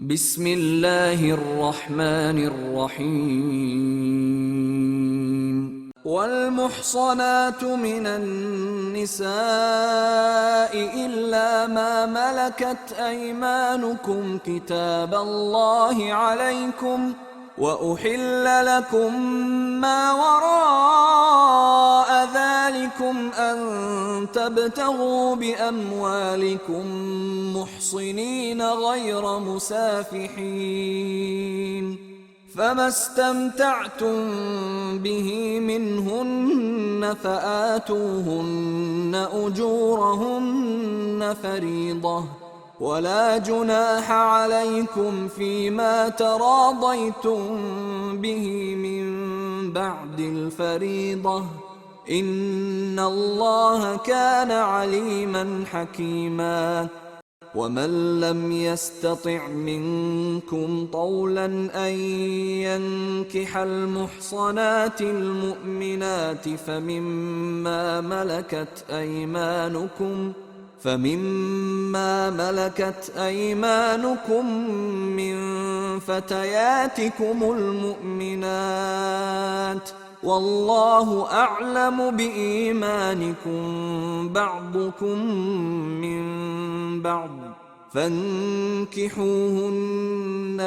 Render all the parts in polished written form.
بسم الله الرحمن الرحيم والمحصنات من النساء إلا ما ملكت أيمانكم كتاب الله عليكم وأحل لكم ما وراء ذلكم أن تبتغوا بأموالكم محصنين غير مسافحين فما استمتعتم به منهن فآتوهن أجورهن فريضة ولا جناح عليكم فيما تراضيتم به من بعد الفريضة إن الله كان عليما حكيما ومن لم يستطع منكم طولا أن ينكح المحصنات المؤمنات فمما ملكت أيمانكم من فتياتكم المؤمنات والله أعلم بإيمانكم بعضكم من بعض فانكحوهن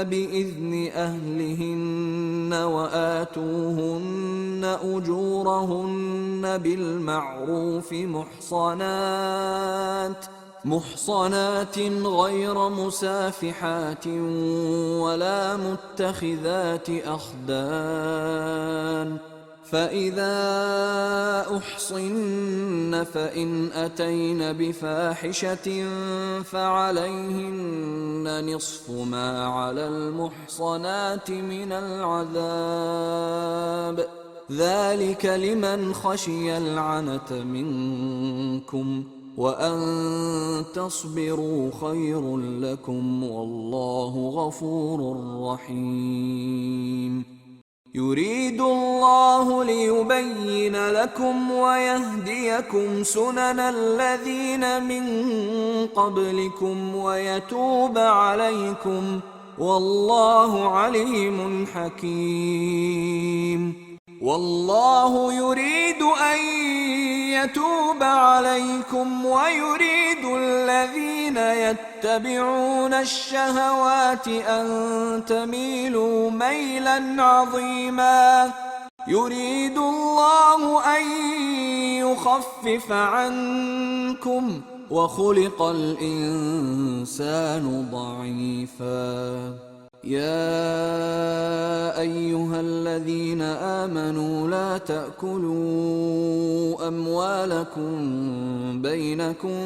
بإذن أهلهن وآتوهن أجورهن بالمعروف محصنات غير مسافحات ولا متخذات أخدان فإذا أحصن فإن أتين بفاحشة فعليهن نصف ما على المحصنات من العذاب ذلك لمن خشي العنة منكم وأن تصبروا خير لكم والله غفور رحيم يريد الله ليبين لكم ويهديكم سنن الذين من قبلكم ويتوب عليكم والله عليم حكيم والله يريد أن يتوب عليكم ويريد الذين يتبعون الشهوات أن تميلوا ميلا عظيما يريد الله أن يخفف عنكم وخلق الإنسان ضعيفا يا أيها الذين آمنوا لا تأكلوا أموالكم بينكم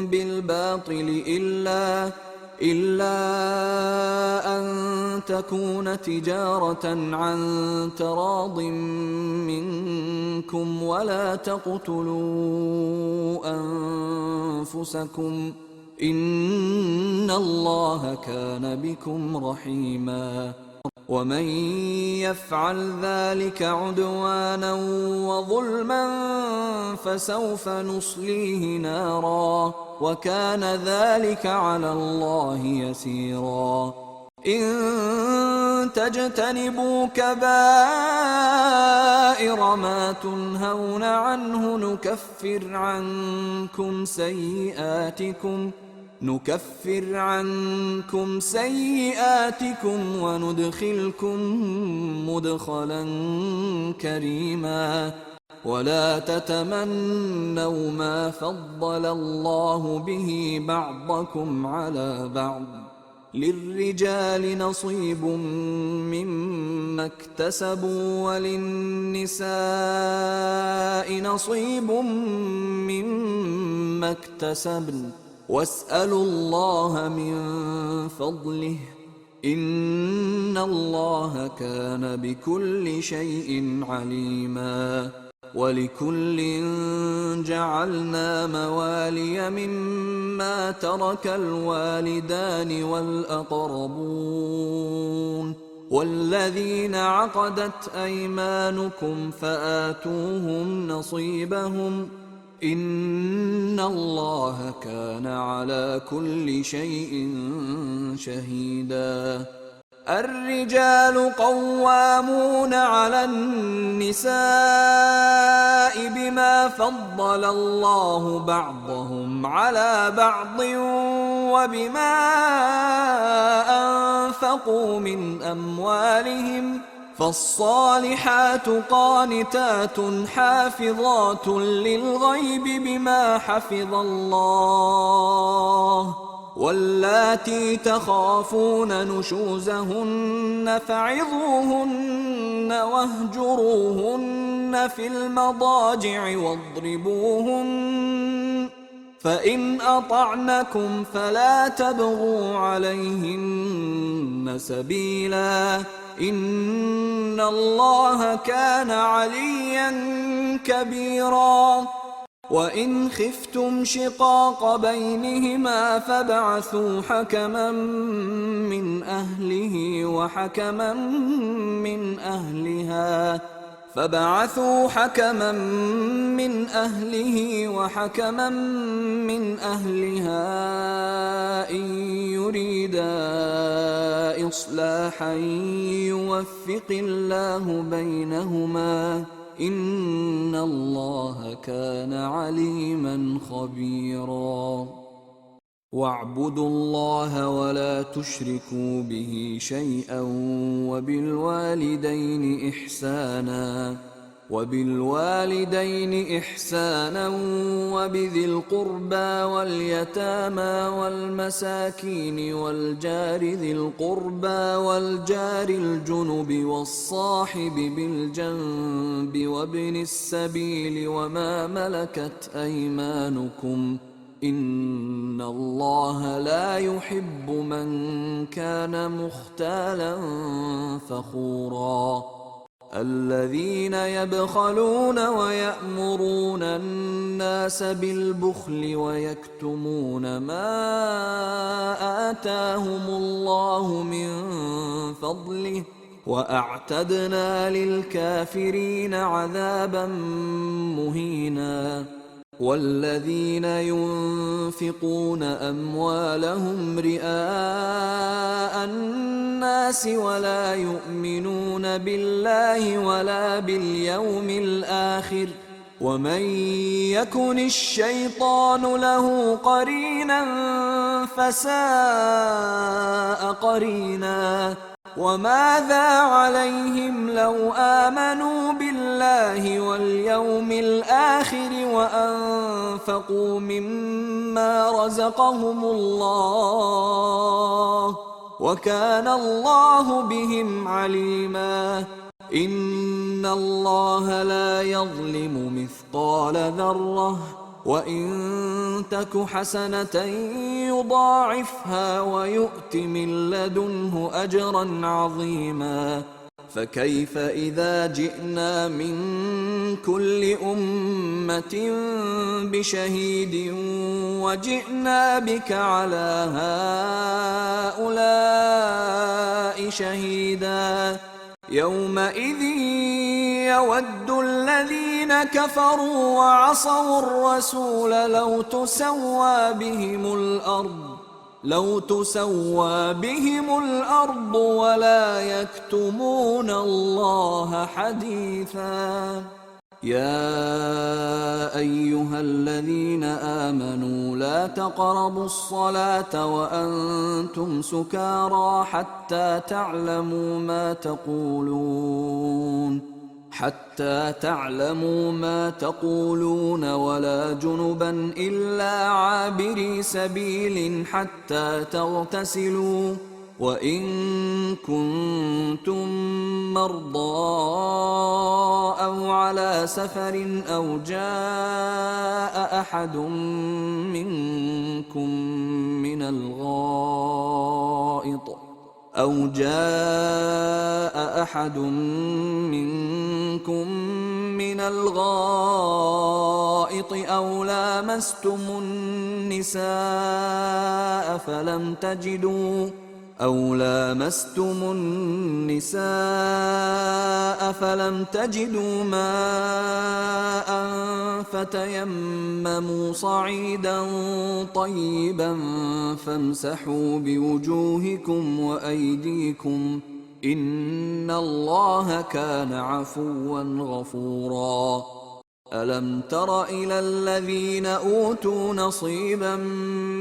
بالباطل إلا أن تكون تجارة عن تراض منكم ولا تقتلوا أنفسكم إن الله كان بكم رحيما ومن يفعل ذلك عدوانا وظلما فسوف نصليه نارا وكان ذلك على الله يسيرا إن تجتنبوا كبائر ما تنهون عنه نكفر عنكم سيئاتكم وندخلكم مدخلا كريما ولا تتمنوا ما فضل الله به بعضكم على بعض للرجال نصيب مما اكتسبوا وللنساء نصيب مما اكتسبن واسألوا الله من فضله إن الله كان بكل شيء عليما ولكل جعلنا موالي مما ترك الوالدان والأقربون والذين عقدت أيمانكم فآتوهم نصيبهم إن الله كان على كل شيء شهيدا. الرجال قوامون على النساء بما فضل الله بعضهم على بعض وبما أنفقوا من أموالهم، فالصالحات قانتات حافظات للغيب بما حفظ الله، واللاتي تخافون نشوزهن فعظوهن واهجروهن في المضاجع واضربوهن، فإن أطعنكم فلا تبغوا عليهن سبيلا، إن الله كان عليا كبيرا. وإن خفتم شقاق بينهما فابعثوا حكما من أهله وحكما من أهلها إن يريدا إصلاحا يوفق الله بينهما، إن الله كان عليما خبيرا. واعبدوا الله ولا تشركوا به شيئا وبالوالدين إحسانا وبذي القربى واليتامى والمساكين والجار ذي القربى والجار الجنب والصاحب بالجنب وابن السبيل وما ملكت أيمانكم، إن الله لا يحب من كان مختالا فخورا. الذين يبخلون ويأمرون الناس بالبخل ويكتمون ما آتاهم الله من فضله، وأعتدنا للكافرين عذابا مهينا. والذين ينفقون أموالهم رئاء الناس ولا يؤمنون بالله ولا باليوم الآخر، ومن يكن الشيطان له قرينا فساء قرينا. وماذا عليهم لو آمنوا بالله واليوم الآخر وأنفقوا مما رزقهم الله، وكان الله بهم عليما. إن الله لا يظلم مثقال ذرة، وإن تك حسنة يضاعفها ويؤت من لدنه أجرا عظيما. فكيف إذا جئنا من كل أمة بشهيد وجئنا بك على هؤلاء شهيدا، يومئذ يود الذين كفروا وعصوا الرسول لو تسوى بهم الأرض ولا يكتمون الله حديثا. يا أيها الذين آمنوا لا تقربوا الصلاة وأنتم سكارى حتى تعلموا ما تقولون ولا جنبا إلا عابري سبيل حتى تغتسلوا، وإن كنتم مرضى أو على سفر أو جاء أحد منكم من الغائط أو لامستم النساء أو لامستم النساء فلم تجدوا ماء فتيمموا صعيدا طيبا فامسحوا بوجوهكم وأيديكم إن الله كان عفوا غفورا. ألم تر إلى الذين أوتوا نصيبا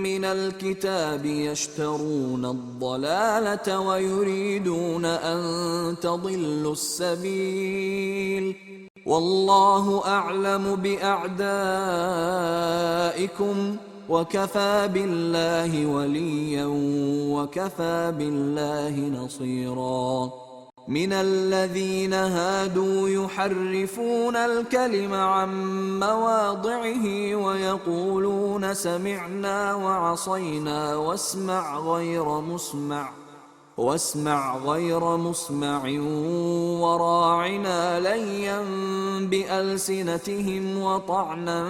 من الكتاب يشترون الضلالة ويريدون أن تضلوا السبيل والله أعلم بأعدائكم وكفى بالله وليا وكفى بالله نصيرا. من الذين هادوا يحرفون الكلم عن مواضعه ويقولون سمعنا وعصينا واسمع غير مسمع وراعنا ليا بألسنتهم وطعنا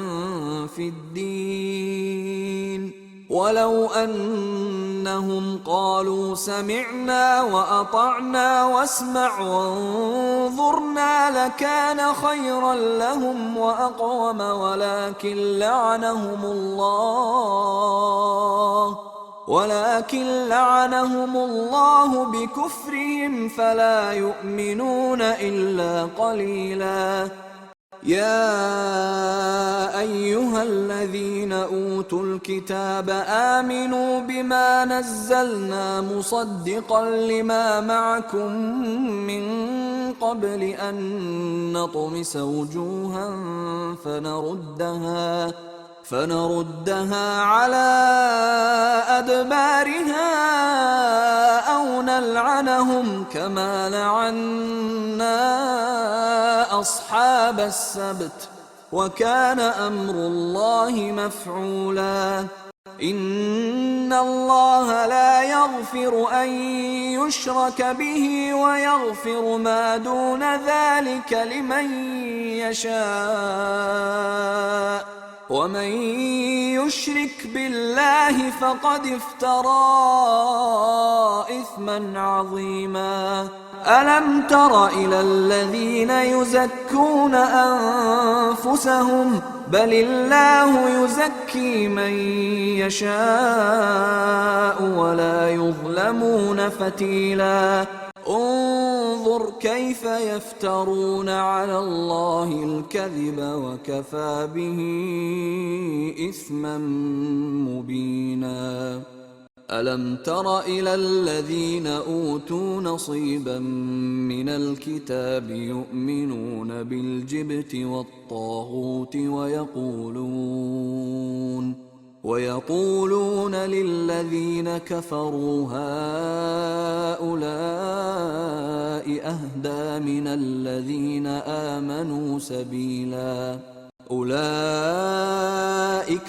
في الدين ولو أنهم قالوا سمعنا وأطعنا واسمع وانظرنا لكان خيرا لهم وأقوم ولكن لعنهم الله بكفرهم فلا يؤمنون إلا قليلا. يا أيها الذين أوتوا الكتاب آمنوا بما نزلنا مصدقا لما معكم من قبل أن نطمس وجوها فنردها على أدبارها أو نلعنهم كما لعنا أصحاب السبت وكان أمر الله مفعولا. إن الله لا يغفر أن يشرك به ويغفر ما دون ذلك لمن يشاء ومن يشرك بالله فقد افترى إثما عظيما. ألم تر إلى الذين يزكون أنفسهم بل الله يزكي من يشاء ولا يظلمون فتيلا. انظر كيف يفترون على الله الكذب وكفى به إثما مبينا. ألم تر إلى الذين أوتوا نصيبا من الكتاب يؤمنون بالجبت والطاغوت ويقولون للذين كفروا هؤلاء أهدى من الذين آمنوا سبيلا. أولئك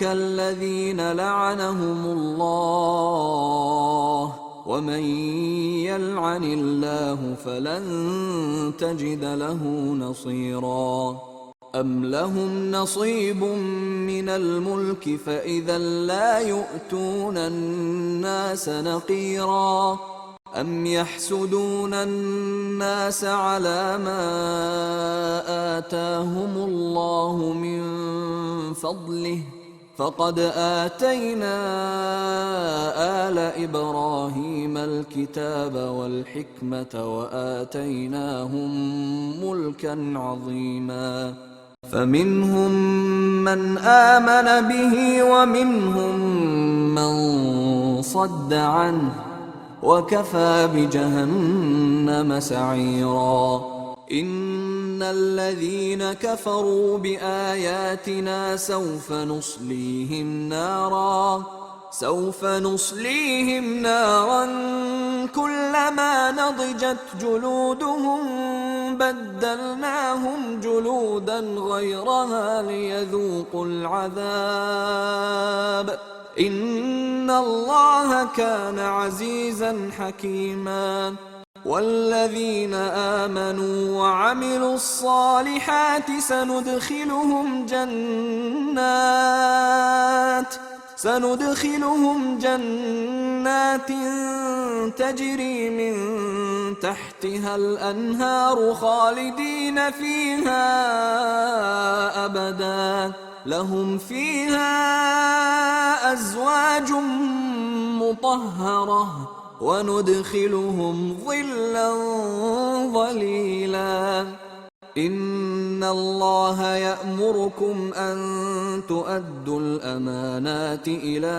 الذين لعنهم الله ومن يلعن الله فلن تجد له نصيرا. أم لهم نصيب من الملك فإذا لا يؤتون الناس نقيرا. أم يحسدون الناس على ما آتاهم الله من فضله فقد آتينا آل إبراهيم الكتاب والحكمة وآتيناهم ملكا عظيما. فمنهم من آمن به ومنهم من صد عنه وكفى بجهنم سعيرا. إن الذين كفروا بآياتنا سوف نصليهم نارا كلما نضجت جلودهم بدلناهم جلودا غيرها ليذوقوا العذاب إن الله كان عزيزا حكيما. والذين آمنوا وعملوا الصالحات سندخلهم جنات تجري من تحتها الأنهار خالدين فيها أبدا لهم فيها أزواج مطهرة وندخلهم ظلا ظليلا إن الله يأمركم أن تؤدوا الأمانات إلى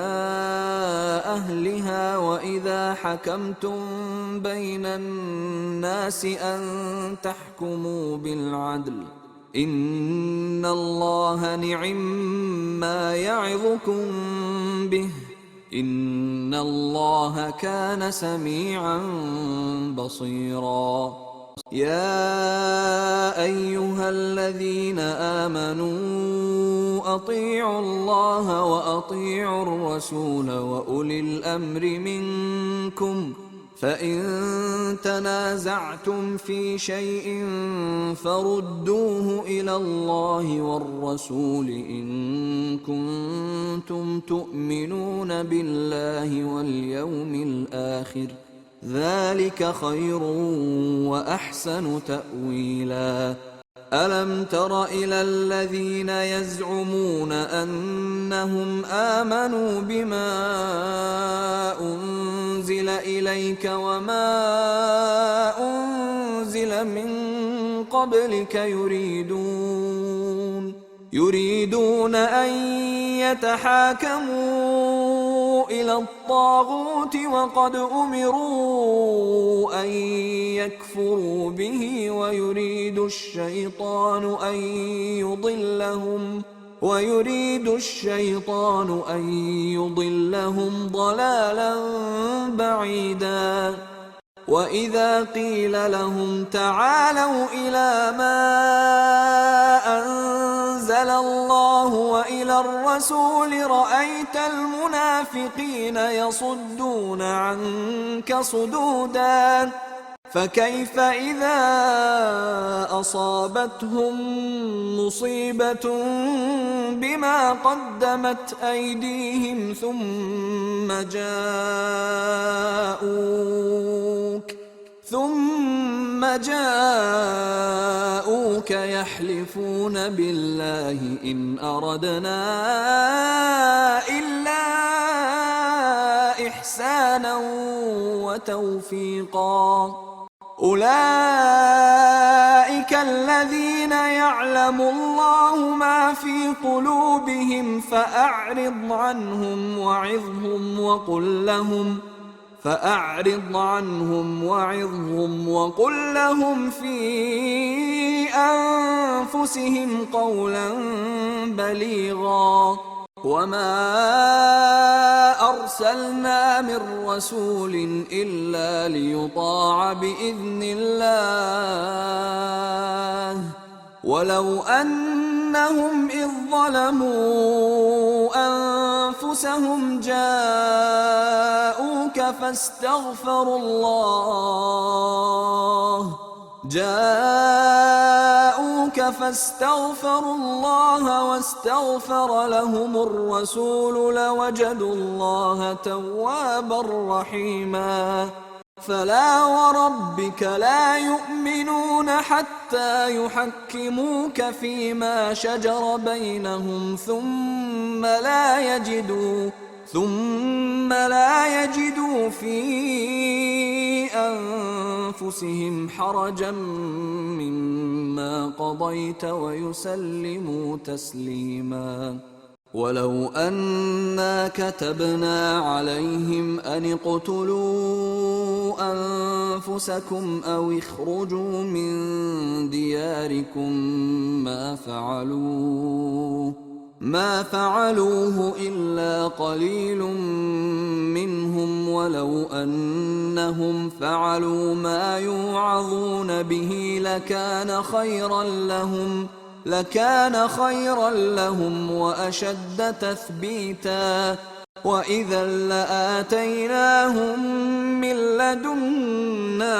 أهلها وإذا حكمتم بين الناس أن تحكموا بالعدل إن الله نعما يعظكم به إن الله كان سميعا بصيرا يا أيها الذين آمنوا أطيعوا الله وأطيعوا الرسول وأولي الأمر منكم فإن تنازعتم في شيء فردوه إلى الله والرسول إن كنتم تؤمنون بالله واليوم الآخر ذلك خير وأحسن تأويلا ألم تر إلى الذين يزعمون أنهم آمنوا بما أنزل إليك وما أنزل من قبلك يريدون أن يتحاكموا إلى الطاغوت وقد أمروا أن يكفروا به ويريد الشيطان أن يضلهم ضلالا بعيدا وإذا قيل لهم تعالوا إلى ما أنزل الله وإلى الرسول رأيت المنافقين يصدون عنك صدودا فكيف إذا أصابتهم مصيبة بما قدمت أيديهم ثم جاءوك يحلفون بالله إن أردنا إلا إحسانا وتوفيقا أولئك الذين يعلم الله ما في قلوبهم فأعرض عنهم وعظهم وقل لهم في أنفسهم قولا بليغا وما أرسلنا من رسول إلا ليطاع بإذن الله ولو أنهم إذ ظلموا أنفسهم جاءوك فاستغفروا الله واستغفر لهم الرسول لوجدوا الله توابا رحيما فلا وربك لا يؤمنون حتى يحكموك فيما شجر بينهم ثم لا يجدوا في أنفسهم حرجا مما قضيت ويسلموا تسليما ولو أنا كتبنا عليهم أن اقتلوا أنفسكم أو اخرجوا من دياركم ما فعلوه إلا قليل منهم ولو أنهم فعلوا ما يوعظون به لكان خيرا لهم وأشد تثبيتا وإذا لآتيناهم من لدنا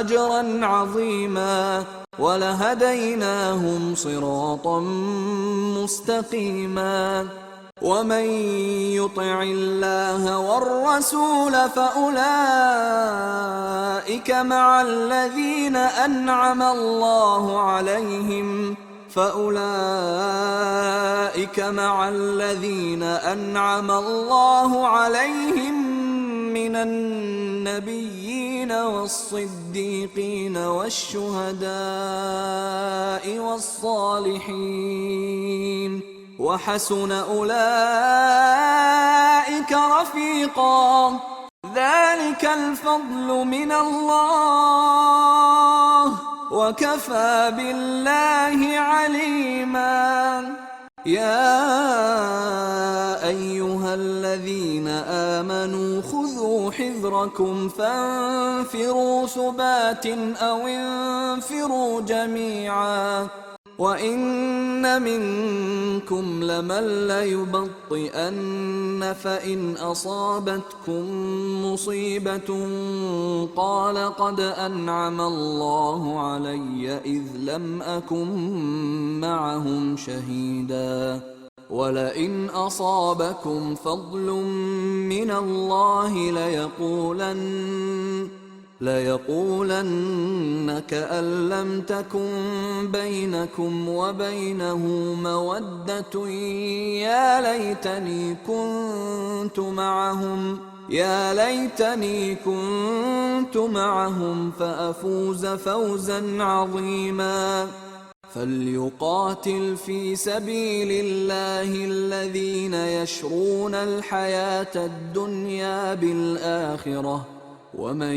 أجرا عظيما ولهديناهم صراطا مستقيما ومن يطع الله والرسول فأولئك مع الذين أنعم الله عليهم من النبيين والصديقين والشهداء والصالحين وحسن أولئك رفيقا ذلك الفضل من الله وكفى بالله عليما يا أيها الذين آمنوا خذوا حذركم فانفروا ثبات أو انفروا جميعا وإن منكم لمن ليبطئن فإن أصابتكم مصيبة قال قد أنعم الله علي إذ لم أكن معهم شهيدا ولئن أصابكم فضل من الله ليقولن كأن لم تكن بينكم وبينه مودة يا ليتني كنت معهم فأفوز فوزا عظيما فليقاتل في سبيل الله الذين يشرون الحياة الدنيا بالآخرة ومن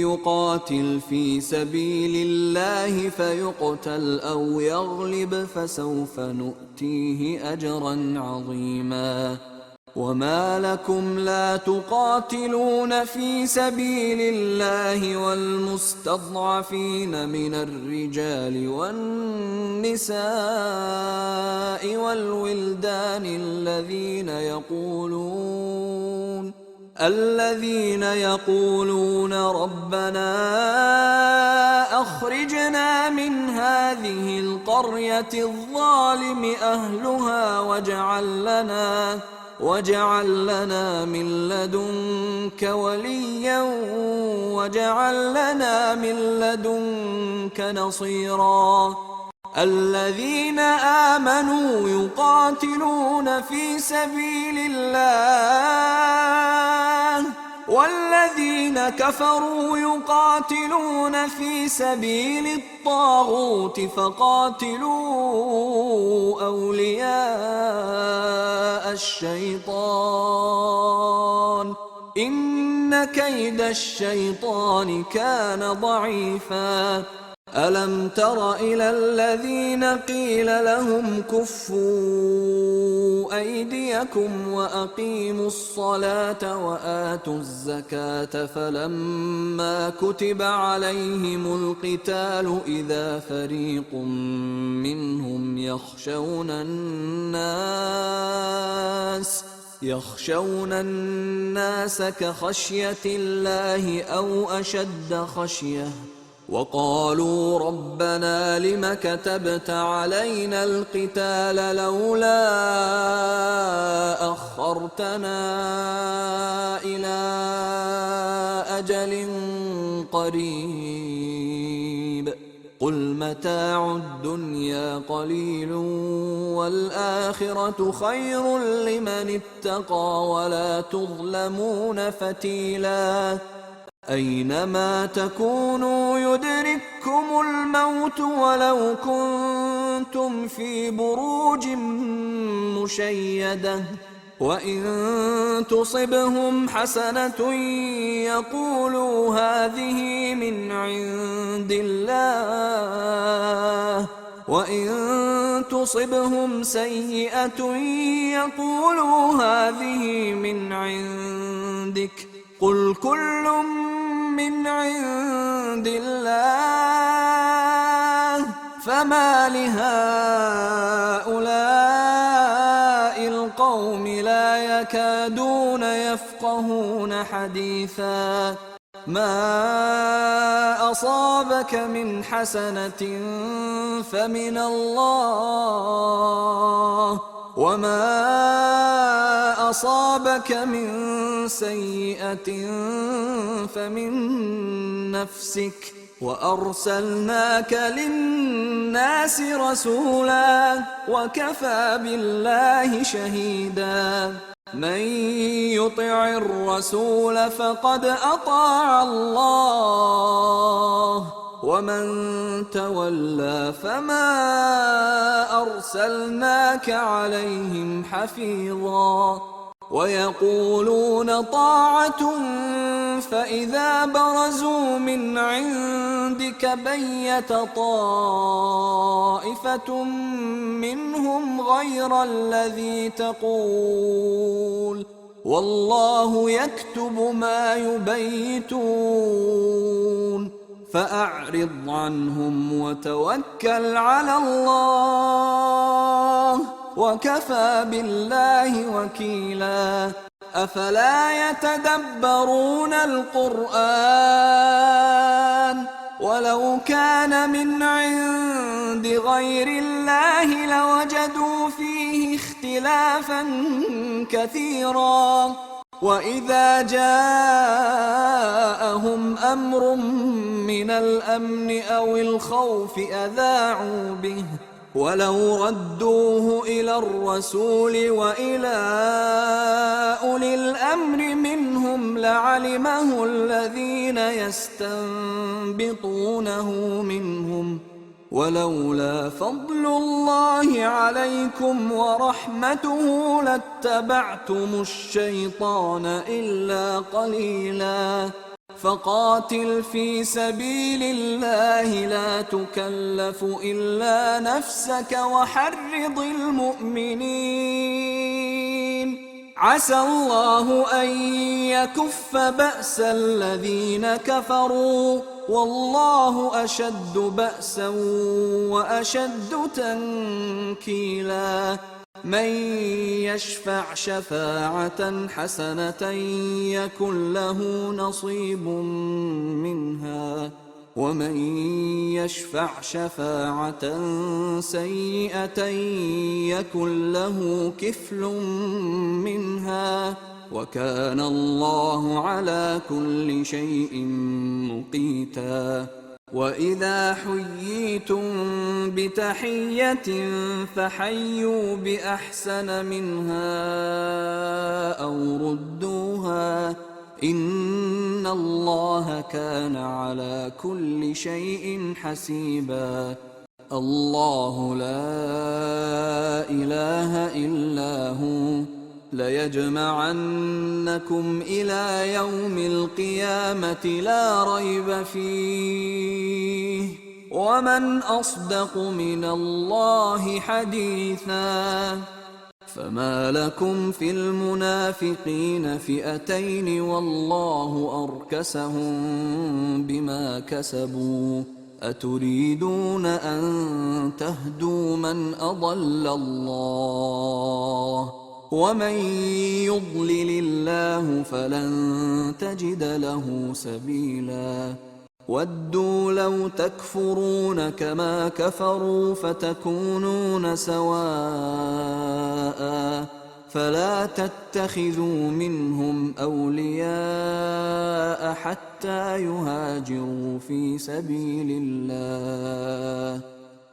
يقاتل في سبيل الله فيقتل أو يغلب فسوف نؤتيه أجرا عظيما وما لكم لا تقاتلون في سبيل الله والمستضعفين من الرجال والنساء والولدان الذين يقولون ربنا أخرجنا من هذه القرية الظالم أهلها واجعل لنا من لدنك وليا واجعل لنا من لدنك نصيرا الذين آمنوا يقاتلون في سبيل الله والذين كفروا يقاتلون في سبيل الطاغوت فقاتلوا أولياء الشيطان إن كيد الشيطان كان ضعيفا ألم تر إلى الذين قيل لهم كفوا أيديكم وأقيموا الصلاة وآتوا الزكاة فلما كتب عليهم القتال إذا فريق منهم يخشون الناس كخشية الله أو أشد خشية وقالوا ربنا لم كتبت علينا القتال لولا أخرتنا إلى أجل قريب قل متاع الدنيا قليل والآخرة خير لمن اتقى ولا تظلمون فتيلا أينما تكونوا يدرككم الموت ولو كنتم في بروج مشيدة وإن تصبهم حسنة يقولوا هذه من عند الله وإن تصبهم سيئة يقولوا هذه من عندك قل كل من عند الله فما لهؤلاء القوم لا يكادون يفقهون حديثا ما أصابك من حسنة فمن الله وما أصابك من سيئة فمن نفسك وأرسلناك للناس رسولا وكفى بالله شهيدا من يطع الرسول فقد أطاع الله ومن تولى فما أرسلناك عليهم حفيظا ويقولون طاعة فإذا برزوا من عندك بيت طائفة منهم غير الذي تقول والله يكتب ما يبيتون فأعرض عنهم وتوكل على الله وكفى بالله وكيلا أفلا يتدبرون القرآن ولو كان من عند غير الله لوجدوا فيه اختلافا كثيرا وإذا جاءهم أمر من الأمن أو الخوف أذاعوا به ولو ردوه إلى الرسول وإلى أولي الأمر منهم لعلمه الذين يستنبطونه منهم ولولا فضل الله عليكم ورحمته لاتبعتم الشيطان إلا قليلا فقاتل في سبيل الله لا تكلف إلا نفسك وحرض المؤمنين عسى الله أن يكف بأس الذين كفروا والله أشد بأسا وأشد تنكيلا من يشفع شفاعة حسنة يكن له نصيب منها ومن يشفع شفاعة سيئة يكن له كفل منها وكان الله على كل شيء مقيتا وإذا حييتم بتحية فحيوا بأحسن منها أو ردوها إن الله كان على كل شيء حسيبا الله لا إله إلا هو ليجمعنكم إلى يوم القيامة لا ريب فيه ومن أصدق من الله حديثا فما لكم في المنافقين فئتين والله أركسهم بما كسبوا أتريدون أن تهدوا من أضل الله ومن يضلل الله فلن تجد له سبيلا ودوا لو تكفرون كما كفروا فتكونون سواء فلا تتخذوا منهم أولياء حتى يهاجروا في سبيل الله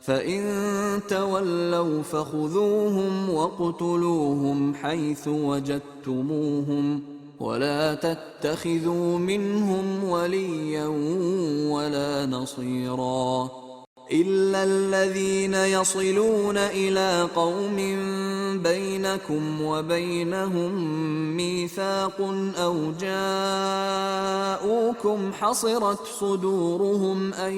فإن تولوا فخذوهم واقتلوهم حيث وجدتموهم ولا تتخذوا منهم وليا ولا نصيرا إلا الذين يصلون إلى قوم بينكم وبينهم ميثاق أو جاءوكم حصرت صدورهم أن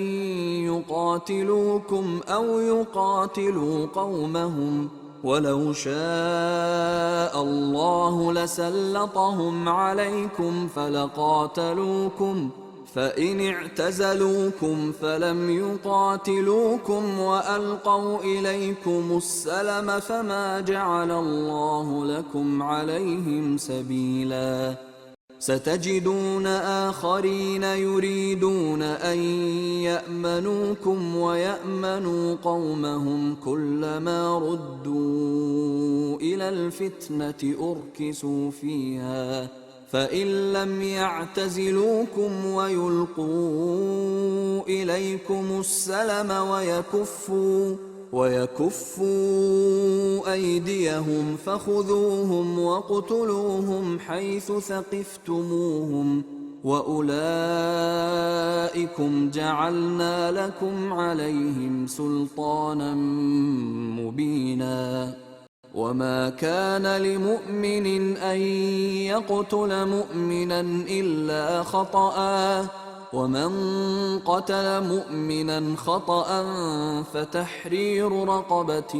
يقاتلوكم أو يقاتلوا قومهم ولو شاء الله لسلطهم عليكم فلقاتلوكم فإن اعتزلوكم فلم يقاتلوكم وألقوا إليكم السلم فما جعل الله لكم عليهم سبيلا ستجدون آخرين يريدون أن يأمنوكم ويأمنوا قومهم كلما ردوا إلى الفتنة أركسوا فيها فإن لم يعتزلوكم ويلقوا إليكم السلم ويكفوا أيديهم فخذوهم واقتلوهم حيث ثقفتموهم وأولئكم جعلنا لكم عليهم سلطانا مبينا وما كان لمؤمن أن يقتل مؤمنا إلا خطأ ومن قتل مؤمنا خطأ فتحرير رقبة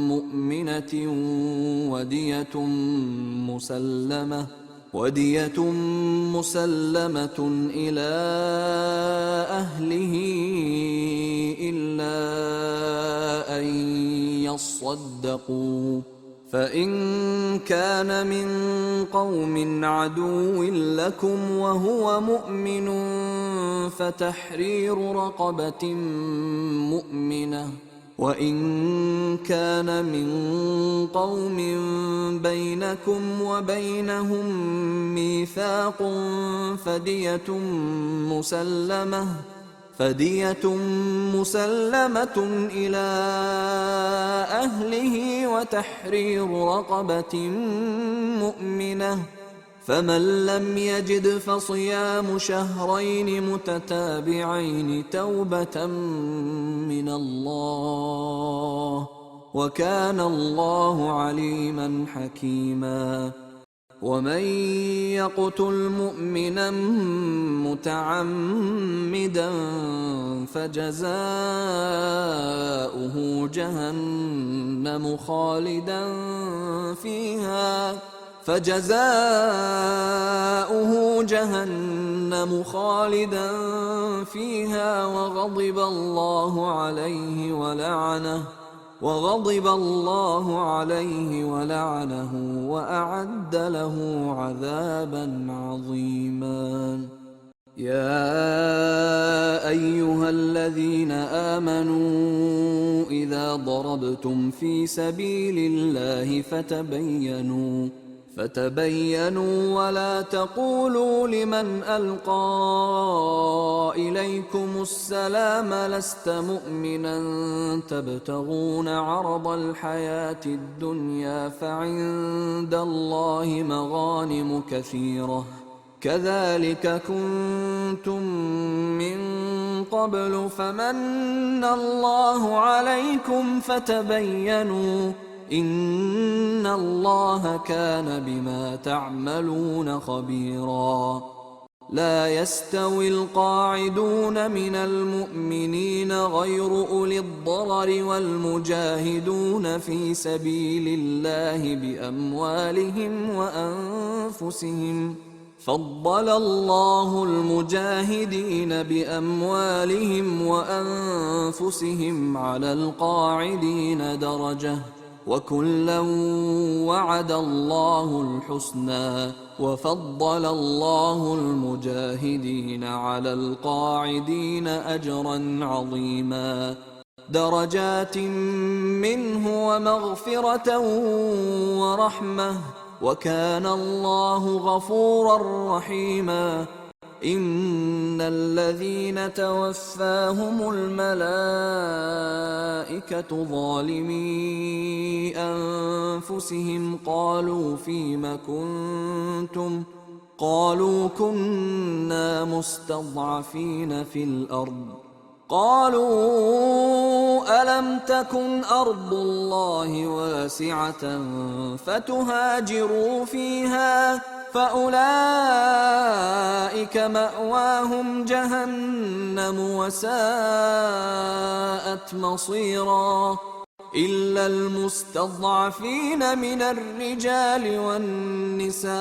مؤمنة ودية مسلمة إلى أهله إلا أن يصدقوا فإن كان من قوم عدو لكم وهو مؤمن فتحرير رقبة مؤمنة وإن كان من قوم بينكم وبينهم ميثاق فدية مسلمة إلى أهله وتحرير رقبة مؤمنة فمن لم يجد فصيام شهرين متتابعين توبة من الله وكان الله عليما حكيما ومن يقتل مؤمنا متعمدا فجزاؤه جهنم خالدا فيها وغضب الله عليه ولعنه وأعد له عذابا عظيما يا أيها الذين آمنوا إذا ضربتم في سبيل الله فتبينوا ولا تقولوا لمن ألقى إليكم السلام لست مؤمنا تبتغون عرض الحياة الدنيا فعند الله مغانم كثيرة كذلك كنتم من قبل فمن الله عليكم فتبينوا إن الله كان بما تعملون خبيرا لا يستوي القاعدون من المؤمنين غير أولي الضرر والمجاهدون في سبيل الله بأموالهم وأنفسهم فضل الله المجاهدين بأموالهم وأنفسهم على القاعدين درجة وكلا وعد الله الحسنى وفضل الله المجاهدين على القاعدين أجرا عظيما درجات منه ومغفرة ورحمة وكان الله غفورا رحيما إن الذين توفاهم الملائكة ظالمي أنفسهم قالوا فيم كنتم قالوا كنا مستضعفين في الأرض قالوا ألم تكن أرض الله واسعة فتهاجروا فيها فأولئك مأواهم جهنم وساءت مصيرا إلا المستضعفين من الرجال والنساء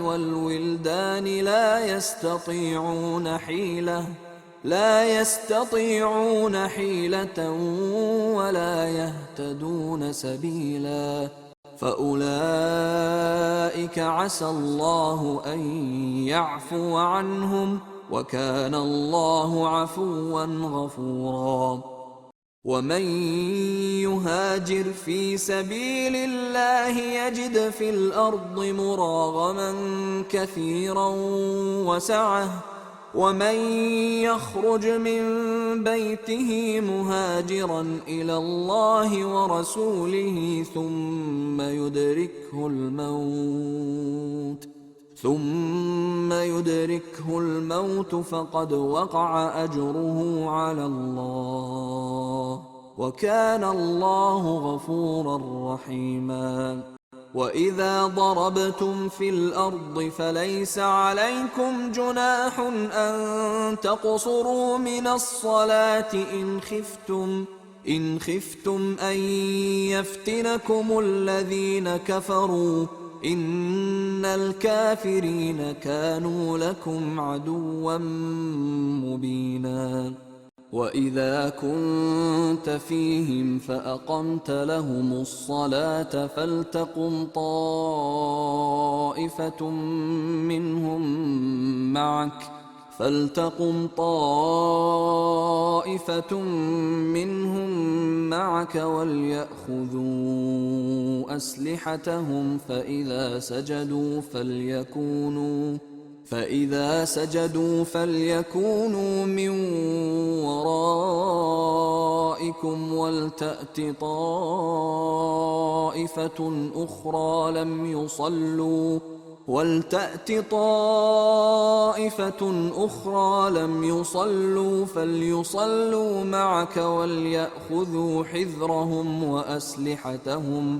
والولدان لا يستطيعون حيلة ولا يهتدون سبيلا فأولئك عسى الله أن يعفو عنهم، وكان الله عفوا غفورا. ومن يهاجر في سبيل الله يجد في الأرض مراغما كثيرا وسعة، ومن يخرج من بيته مهاجرا إلى الله ورسوله ثم يدركه الموت فقد وقع أجره على الله، وكان الله غفورا رحيما. وإذا ضربتم في الأرض فليس عليكم جناح أن تقصروا من الصلاة إن خفتم أن يفتنكم الذين كفروا، إن الكافرين كانوا لكم عدوا مبينا. وإذا كنت فيهم فأقمت لهم الصلاة فلتقم طائفة منهم معك وليأخذوا أسلحتهم، فإذا سجدوا فليكونوا من ورائكم ولتأت طائفة أخرى لم يصلوا فليصلوا معك وليأخذوا حذرهم وأسلحتهم.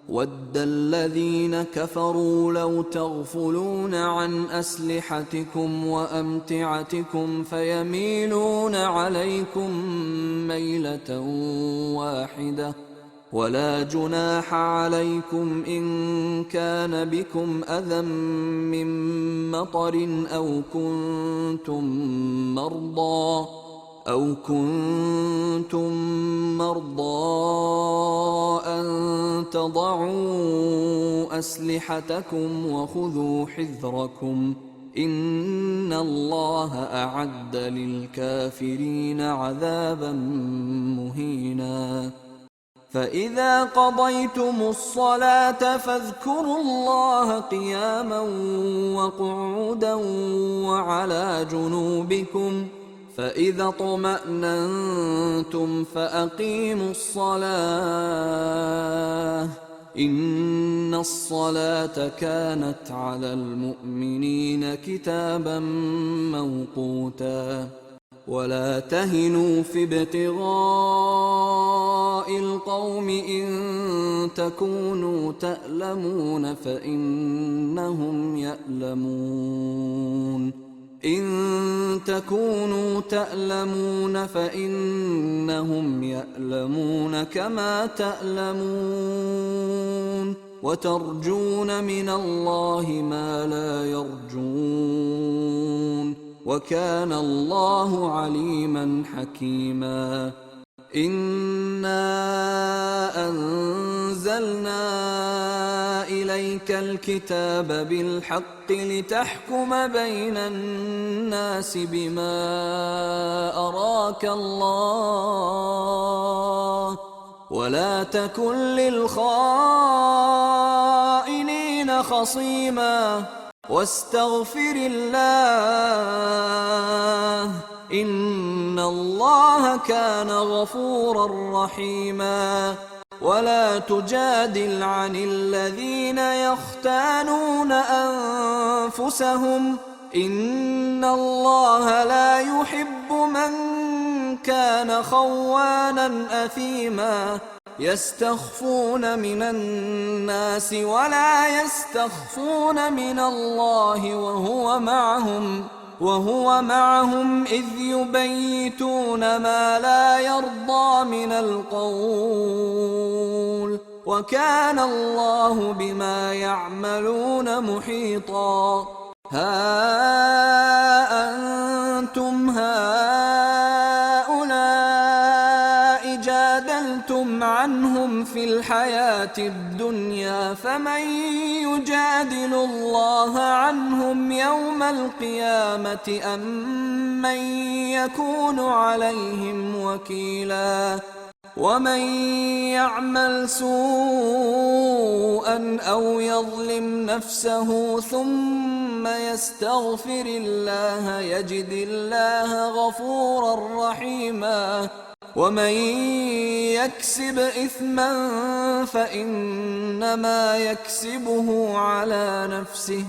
وَدَّ الَّذِينَ كَفَرُوا لَوْ تَغْفُلُونَ عَنْ أَسْلِحَتِكُمْ وَأَمْتِعَتِكُمْ فَيَمِيلُونَ عَلَيْكُمْ مَيْلَةً وَاحِدَةً. وَلَا جُنَاحَ عَلَيْكُمْ إِن كَانَ بِكُمْ أَذًى مِّن مَّطَرٍ أَوْ كُنتُم مَّرْضَىٰ أَن تَضَعُوا أَسْلِحَتَكُمْ وَخُذُوا حِذْرَكُمْ، إِنَّ اللَّهَ أَعَدَّ لِلْكَافِرِينَ عَذَابًا مُّهِينًا. فَإِذَا قَضَيْتُمُ الصَّلَاةَ فاذْكُرُوا اللَّهَ قِيَامًا وَقُعُودًا وَعَلَىٰ جُنُوبِكُمْ، فَإِذَا اطْمَأْنَنتُمْ فَأَقِيمُوا الصَّلَاةَ، إِنَّ الصَّلَاةَ كَانَتْ عَلَى الْمُؤْمِنِينَ كِتَابًا مَّوْقُوتًا. وَلَا تَهِنُوا فِي ابْتِغَاءِ الْقَوْمِ إِن تَكُونُوا تَأْلَمُونَ فَإِنَّهُمْ يَأْلَمُونَ كَمَا تَأْلَمُونَ، وَتَرْجُونَ مِنَ اللَّهِ مَا لَا يَرْجُونَ، وَكَانَ اللَّهُ عَلِيمًا حَكِيمًا. إِنَّا أَنزَلْنَا إِلَيْكَ الْكِتَابَ بِالْحَقِّ لِتَحْكُمَ بَيْنَ النَّاسِ بِمَا أَرَاكَ اللَّهُ، وَلَا تَكُن لِّلْخَائِنِينَ خَصِيمًا، وَاسْتَغْفِرِ اللَّهَ، إِنَّ اللَّهَ كَانَ غَفُورًا رَّحِيمًا. وَلَا تُجَادِلْ عَنِ الَّذِينَ يَخْتَانُونَ أَنفُسَهُمْ، إِنَّ اللَّهَ لَا يُحِبُّ مَن كَانَ خَوَّانًا أَثِيمًا. يَسْتَخْفُونَ مِنَ النَّاسِ وَلَا يَسْتَخْفُونَ مِنَ اللَّهِ وهو معهم إذ يبيتون ما لا يرضى من القول، وكان الله بما يعملون محيطا. ها أنتم هؤلاء جادلتم جادلتم عنهم في الحياة الدنيا فمن يجادل الله عنهم يوم القيامة أم من يكون عليهم وكيلا ومن يعمل سوءا أو يظلم نفسه ثم يستغفر الله يجد الله غفورا رحيما ومن يكسب إثما فإنما يكسبه على نفسه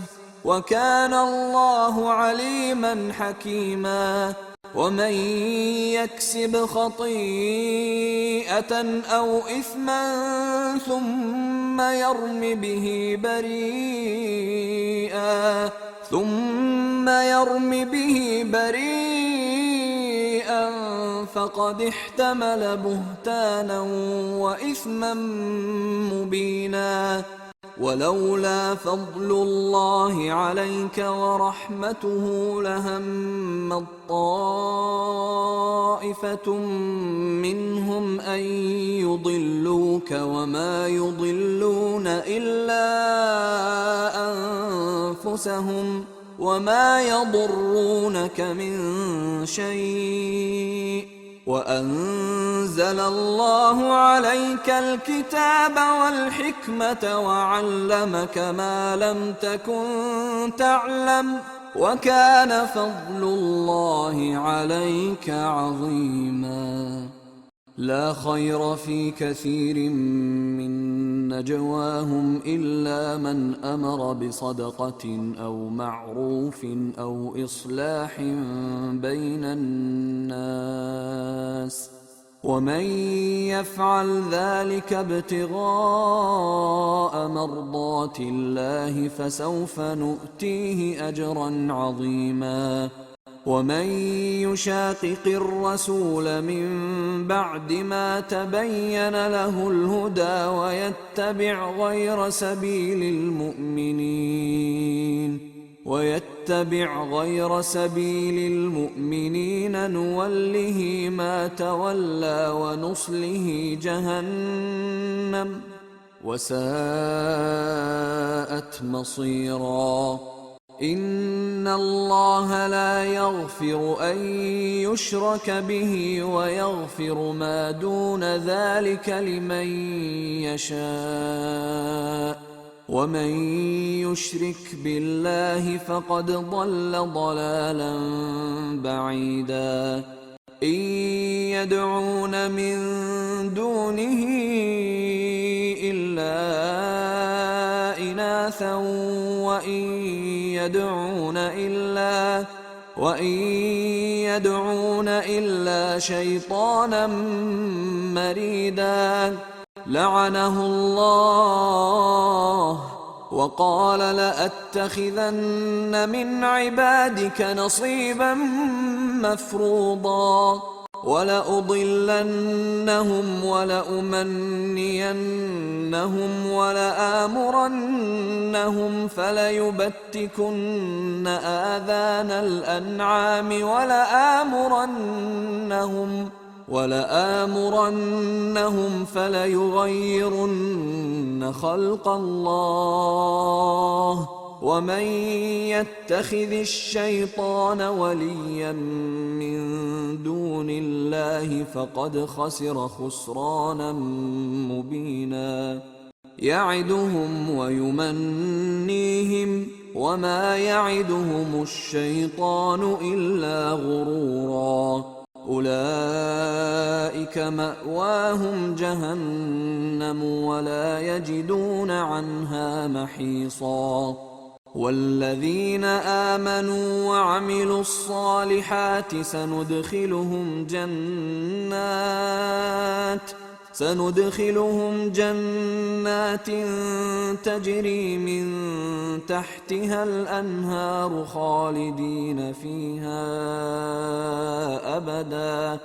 وكان الله عليما حكيما ومن يكسب خطيئة أو إثما ثم يرم به بريئا فقد احتمل بهتانا وإثما مبينا ولولا فضل الله عليك ورحمته لهم طائفة منهم أن يضلوك وما يضلون إلا أنفسهم وما يضرونك من شيء وأنزل الله عليك الكتاب والحكمة وعلمك ما لم تكن تعلم وكان فضل الله عليك عظيما لا خير في كثير من نجواهم إلا من أمر بصدقة أو معروف أو إصلاح بين الناس ومن يفعل ذلك ابتغاء مرضات الله فسوف نؤتيه أجرا عظيما ومن يشاقق الرسول من بعد ما تبين له الهدى ويتبع غير سبيل المؤمنين نوله ما تولى ونصله جهنم وساءت مصيرا إن الله لا يغفر أن يشرك به ويغفر ما دون ذلك لمن يشاء ومن يشرك بالله فقد ضل ضلالا بعيدا إن يدعون من دونه إلا إناثا وإن يدعون إلا شيطانا مريدا لعنه الله وقال لأتخذن من عبادك نصيبا مفروضا ولأضلنهم ولأمنينهم ولآمرنهم فليبتكن آذان الأنعام ولآمرنهم فليغيرن خلق الله ومن يتخذ الشيطان وليا من دون الله فقد خسر خسرانا مبينا يعدهم ويمنيهم وما يعدهم الشيطان إلا غرورا أولئك مأواهم جهنم ولا يجدون عنها محيصا والذين آمنوا وعملوا الصالحات سندخلهم جنات تجري من تحتها الأنهار خالدين فيها أبدا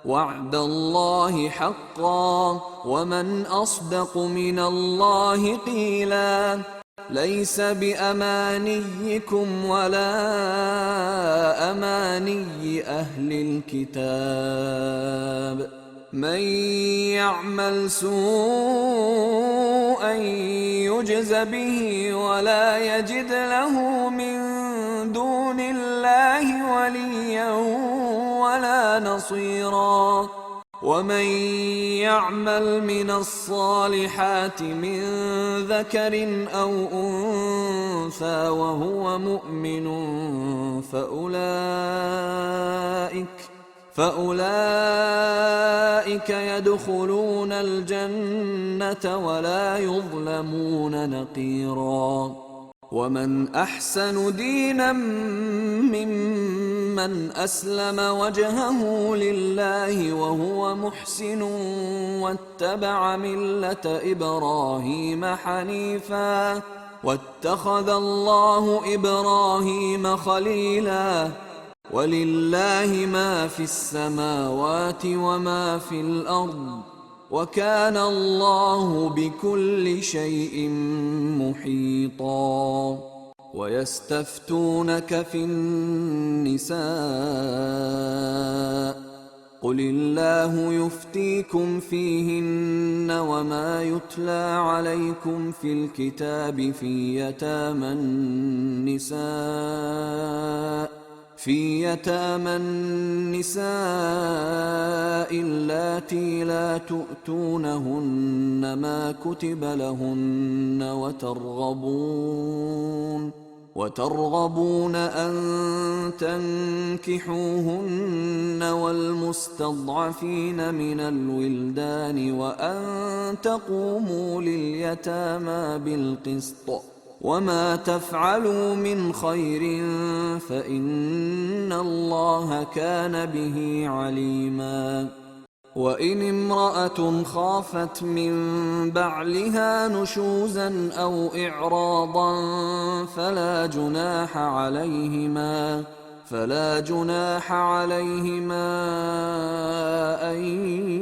وعد الله حقا ومن أصدق من الله قيلا ليس بأمانيكم ولا أماني أهل الكتاب من يعمل سوءا يجز به ولا يجد له من دون الله وليا ولا نصيرا ومن يعمل من الصالحات من ذكر أو أنثى وهو مؤمن فأولئك يدخلون الجنة ولا يظلمون نقيرا ومن أحسن دينا ممن أسلم وجهه لله وهو محسن واتبع ملة إبراهيم حنيفا واتخذ الله إبراهيم خليلا ولله ما في السماوات وما في الأرض وكان الله بكل شيء محيطا ويستفتونك في النساء قل الله يفتيكم فيهن وما يتلى عليكم في الكتاب في يتامى النساء اللاتي لا تؤتونهن ما كتب لهن وترغبون أن تنكحوهن والمستضعفين من الولدان وأن تقوموا لليتامى بالقسط وما تفعلوا من خير فإن الله كان به عليما وإن امرأة خافت من بعلها نشوزا أو إعراضا فلا جناح عليهما أن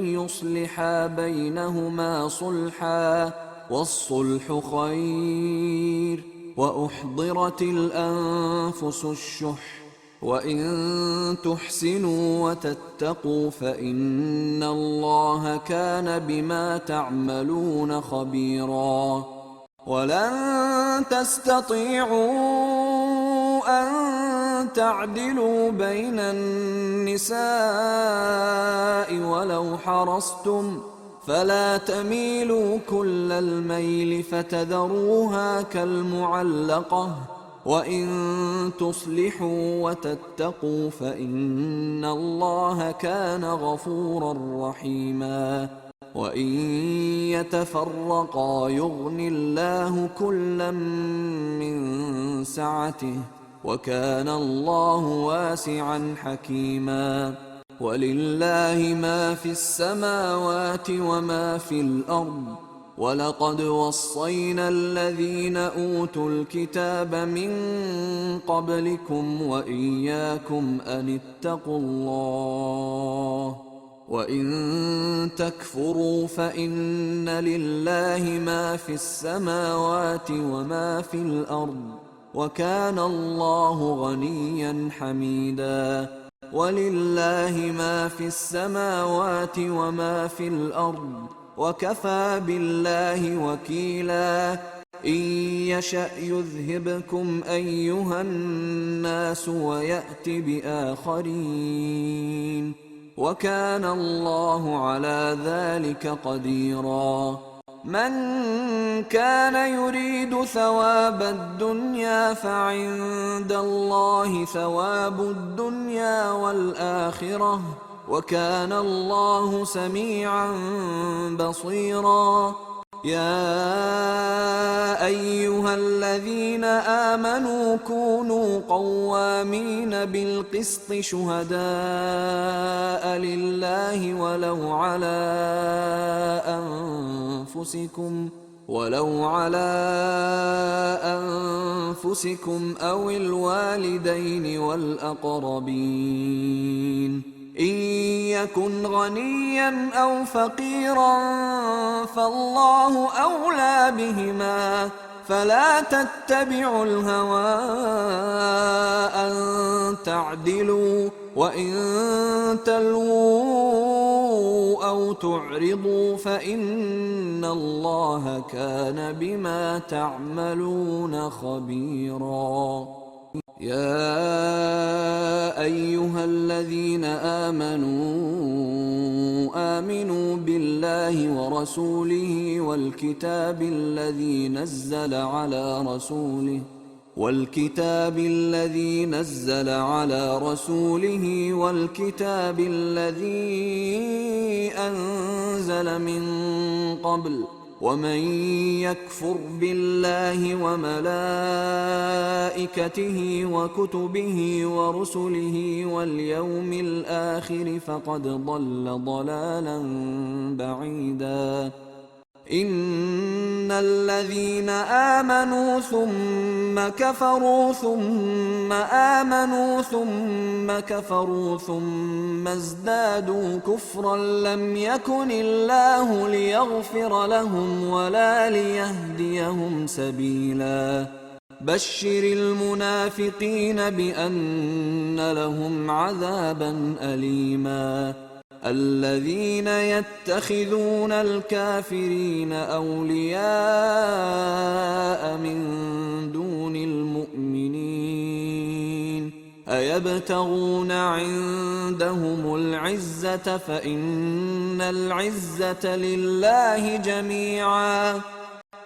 يصلحا بينهما صلحا والصلح خير وأحضرت الأنفس الشح وإن تحسنوا وتتقوا فإن الله كان بما تعملون خبيرا ولن تستطيعوا أن تعدلوا بين النساء ولو حرصتم فلا تميلوا كل الميل فتذروها كالمعلقة وإن تصلحوا وتتقوا فإن الله كان غفورا رحيما وإن يتفرقا يغن الله كلا من سعته وكان الله واسعا حكيما ولله ما في السماوات وما في الأرض ولقد وصينا الذين أوتوا الكتاب من قبلكم وإياكم أن اتقوا الله وإن تكفروا فإن لله ما في السماوات وما في الأرض وكان الله غنيا حميدا ولله ما في السماوات وما في الأرض وكفى بالله وكيلا إن يشأ يذهبكم أيها الناس ويأت بآخرين وكان الله على ذلك قديرا من كان يريد ثواب الدنيا فعند الله ثواب الدنيا والآخرة وكان الله سميعا بصيرا يا أيها الذين آمنوا كونوا قوامين بالقسط شهداء لله ولو على أنفسكم أو الوالدين والأقربين إن يكن غنيا أو فقيرا فالله أولى بهما فلا تتبعوا الهوى أن تعدلوا وإن تلووا أو تعرضوا فإن الله كان بما تعملون خبيرا. يا أيها الذين آمنوا بالله ورسوله والكتاب الذي نزل على رسوله والكتاب الذي أنزل من قبل، ومن يكفر بالله وملائكته وكتبه ورسله واليوم الآخر فقد ضل ضلالا بعيدا. إن الذين آمنوا ثم كفروا ثم آمنوا ثم كفروا ثم ازدادوا كفرا لم يكن الله ليغفر لهم ولا ليهديهم سبيلا. بشر المنافقين بأن لهم عذابا أليما. الذين يتخذون الكافرين أولياء من دون المؤمنين أيبتغون عندهم العزة فإن العزة لله جميعا.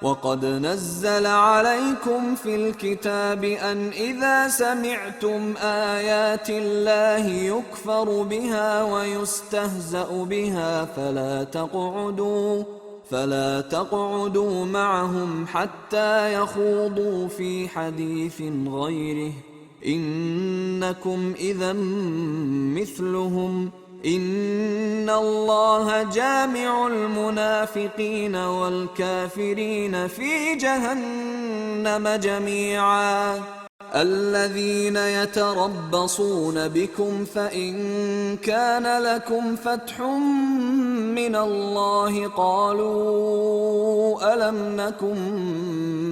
وقد نزل عليكم في الكتاب أن إذا سمعتم آيات الله يكفر بها ويستهزأ بها فلا تقعدوا معهم حتى يخوضوا في حديث غيره، إنكم إذا مثلهم. إن الله جامع المنافقين والكافرين في جهنم جميعا. الذين يتربصون بكم فإن كان لكم فتح من الله قالوا ألم نكن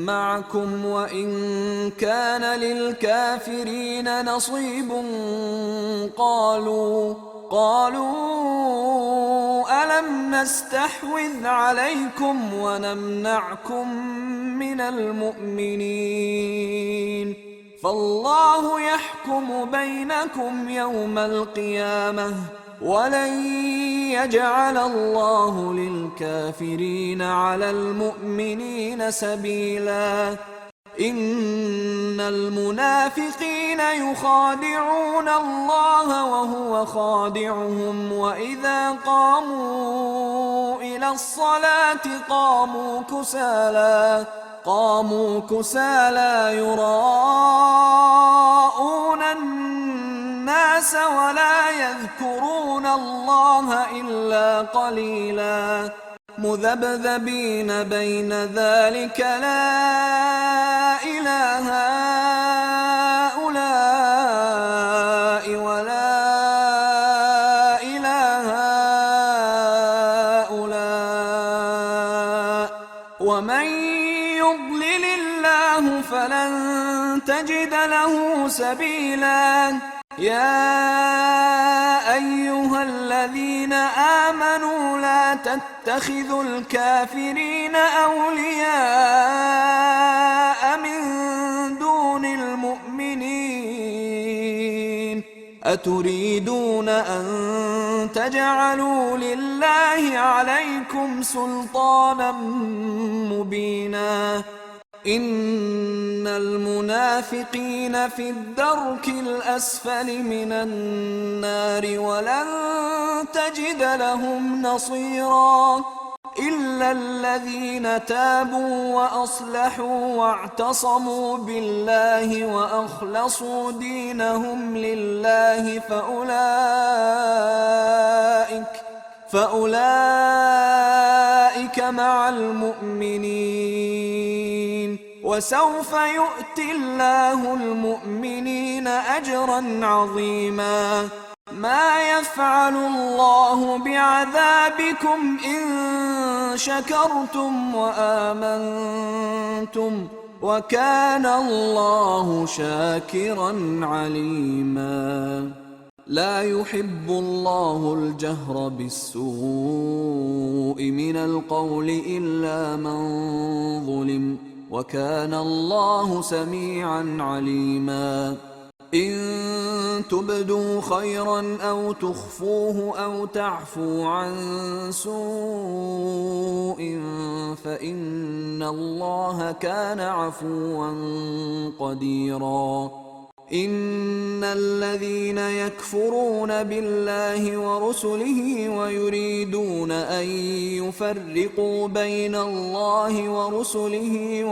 معكم وإن كان للكافرين نصيب قالوا ألم نستحوذ عليكم ونمنعكم من المؤمنين فالله يحكم بينكم يوم القيامة ولن يجعل الله للكافرين على المؤمنين سبيلا. إن المنافقين يخادعون الله وهو خادعهم وإذا قاموا إلى الصلاة قاموا كسالى يراءون الناس ولا يذكرون الله إلا قليلا مذبذبين بين ذلك لا إله هؤلاء ولا إله هؤلاء ومن يضلل الله فلن تجد له سبيلا. يا أيها الذين آمنوا لا تتخذوا الكافرين أولياء من دون المؤمنين أتريدون أن تجعلوا لله عليكم سلطانا مبينا. إن المنافقين في الدرك الأسفل من النار ولن تجد لهم نصيرا إلا الذين تابوا وأصلحوا واعتصموا بالله وأخلصوا دينهم لله فأولئك مع المؤمنين وسوف يؤتي الله المؤمنين أجرا عظيما. ما يفعل الله بعذابكم إن شكرتم وآمنتم وكان الله شاكرا عليما. لا يحب الله الجهر بالسوء من القول إلا من ظلم وكان الله سميعا عليما إن تبدوا خيرا أو تخفوه أو تعفو عن سوء فإن الله كان عفوا قديرا إن الذين يكفرون بالله ورسله ويريدون أن يفرقوا بين الله ورسله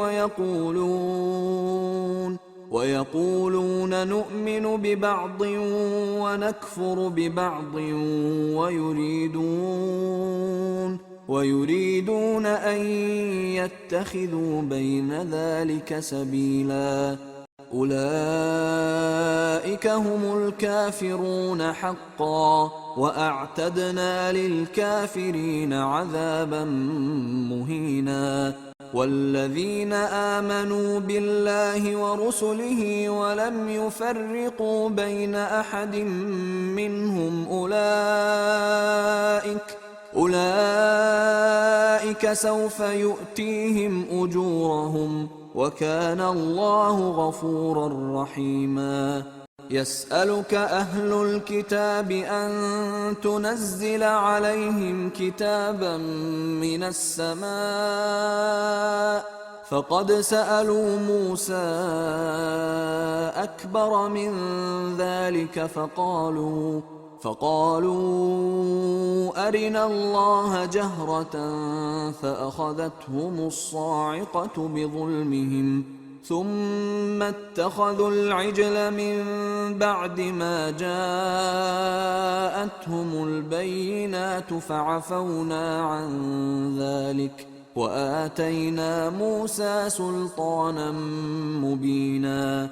ويقولون نؤمن ببعض ونكفر ببعض ويريدون أن يتخذوا بين ذلك سبيلا أولئك هم الكافرون حقا وأعتدنا للكافرين عذابا مهينا والذين آمنوا بالله ورسله ولم يفرقوا بين أحد منهم أولئك سوف يؤتيهم أجورهم وكان الله غفورا رحيما يسألك أهل الكتاب أن تنزل عليهم كتابا من السماء فقد سألوا موسى أكبر من ذلك فقالوا أرنا الله جهرة فأخذتهم الصاعقة بظلمهم ثم اتخذوا العجل من بعد ما جاءتهم البينات فعفونا عن ذلك وآتينا موسى سلطانا مبينا